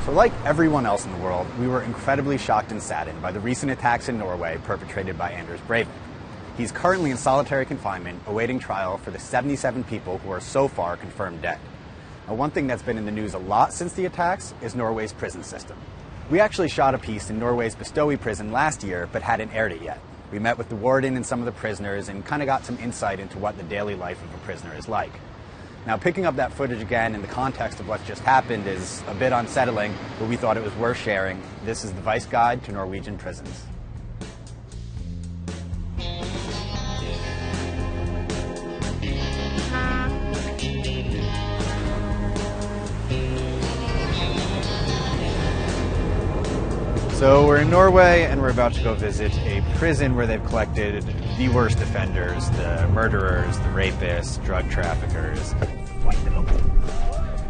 So like everyone else in the world, we were incredibly shocked and saddened by the recent attacks in Norway perpetrated by Anders Breivik. He's currently in solitary confinement, awaiting trial for the 77 people who are so far confirmed dead. Now, one thing that's been in the news a lot since the attacks is Norway's prison system. We actually shot a piece in Norway's Bestowey prison last year, but hadn't aired it yet. We met with the warden and some of the prisoners and kind of got some insight into what the daily life of a prisoner is like. Now, picking up that footage again in the context of what's just happened is a bit unsettling, but we thought it was worth sharing. This is the Vice Guide to Norwegian Prisons. So we're in Norway and we're about to go visit a prison where they've collected the worst offenders, the murderers, the rapists, drug traffickers.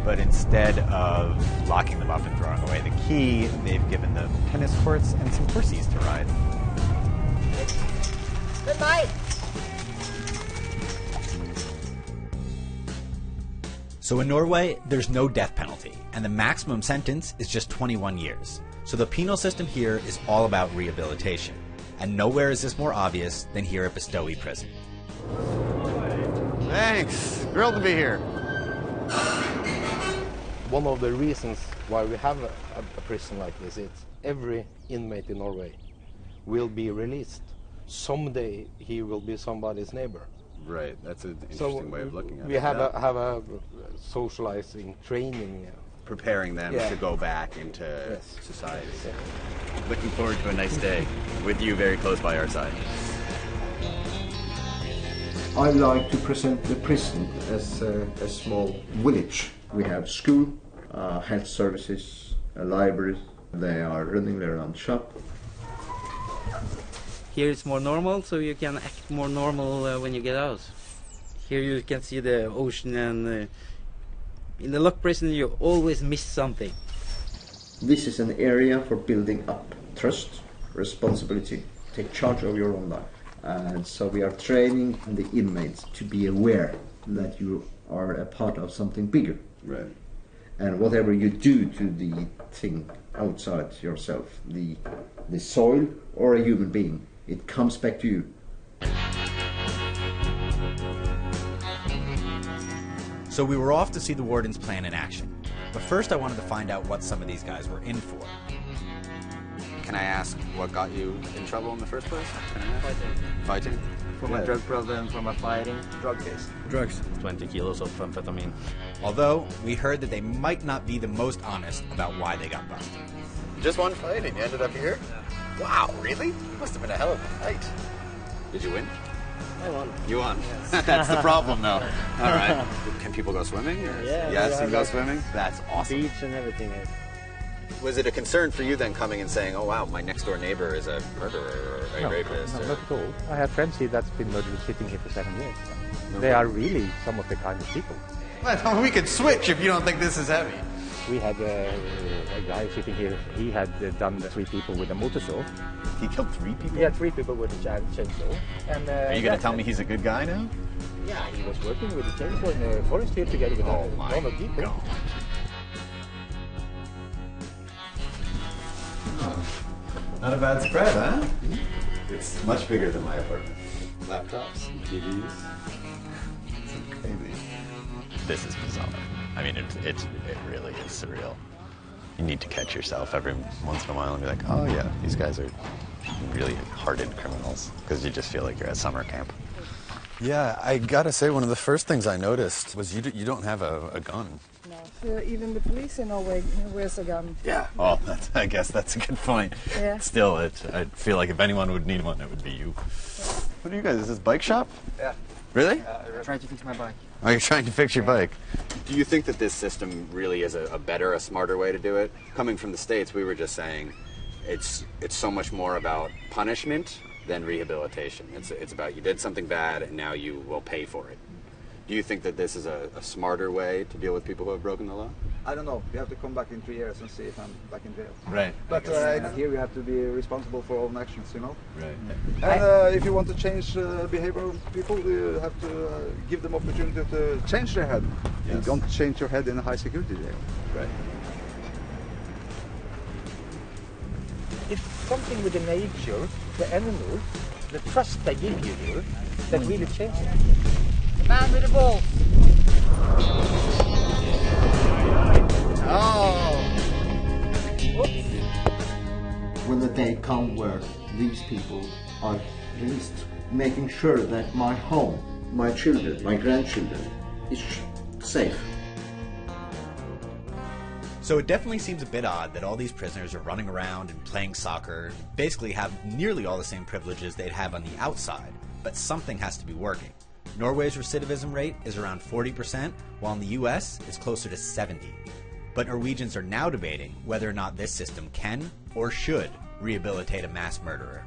But instead of locking them up and throwing away the key, they've given them tennis courts and some horses to ride. Goodbye. So in Norway, there's no death penalty, and the maximum sentence is just 21 years. So the penal system here is all about rehabilitation. And nowhere is this more obvious than here at Bestowey Prison. Thanks. Thrilled to be here. One of the reasons why we have a prison like this is every inmate in Norway will be released. Someday he will be somebody's neighbor. Right, that's an interesting way of looking at it. We have a socializing training. Preparing them to go back into society. Looking forward to a nice day with you very close by our side. I like to present the prison as a small village. We have school, health services, a library. They are running their own shop. Here it's more normal, so you can act more normal when you get out. Here you can see the ocean, and in the locked prison you always miss something. This is an area for building up trust, responsibility, take charge of your own life. And so we are training the inmates to be aware that you are a part of something bigger. Right. And whatever you do to the thing outside yourself, the soil or a human being, it comes back to you. So we were off to see the warden's plan in action. But first I wanted to find out what some of these guys were in for. Can I ask what got you in trouble in the first place? Fighting? From a drug problem, from a fighting. Drug case. Drugs. 20 kilos of amphetamine. Although we heard that they might not be the most honest about why they got busted. Just one fight and you ended up here? Wow, really? Must have been a hell of a fight. Did you win? I won. You won. Yes. That's the problem, though. All right. Can people go swimming? Or yes, you can go swimming? That's awesome. Beach and everything. Was it a concern for you then coming and saying, oh wow, my next door neighbor is a murderer or a rapist? No, not at all. I have friends here that's been murdered sitting here for 7 years. They are really some of the kind of people. Well, we could switch if you don't think this is heavy. We had a guy sitting here, he had done 3 people with a motor saw. He killed 3 people? Yeah, 3 people with a chainsaw. And, are you going to tell me he's a good guy now? Yeah, he was working with a chainsaw in the forest here together with other people. God. Not a bad spread, huh? It's much bigger than my apartment. Laptops, TVs. It's crazy. This is bizarre. I mean, it really is surreal. You need to catch yourself every once in a while and be like, oh yeah, these guys are really hardened criminals, because you just feel like you're at summer camp. Yeah, I gotta say, one of the first things I noticed was you don't have a gun. No, even the police in Norway wears a gun. Yeah, well, I guess that's a good point. Yeah. Still, I feel like if anyone would need one, it would be you. Yeah. What are you guys, is this bike shop? Yeah. Really? I'm trying to fix my bike. Oh, you're trying to fix your bike. Do you think that this system really is a better, a smarter way to do it? Coming from the States, we were just saying it's so much more about punishment than rehabilitation. It's about you did something bad and now you will pay for it. Do you think that this is a smarter way to deal with people who have broken the law? I don't know. We have to come back in 3 years and see if I'm back in jail. Right. But here we have to be responsible for our own actions, you know? Right. And if you want to change behavior of people, you have to give them opportunity to change their head. Yes. You don't change your head in a high security jail. Right. something with the nature, the animals, the trust they give you that really changes. Man with the balls. Oh! When the day comes where these people are released, making sure that my home, my children, my grandchildren is safe. So it definitely seems a bit odd that all these prisoners are running around and playing soccer, basically have nearly all the same privileges they'd have on the outside, but something has to be working. Norway's recidivism rate is around 40%, while in the US it's closer to 70%. But Norwegians are now debating whether or not this system can or should rehabilitate a mass murderer.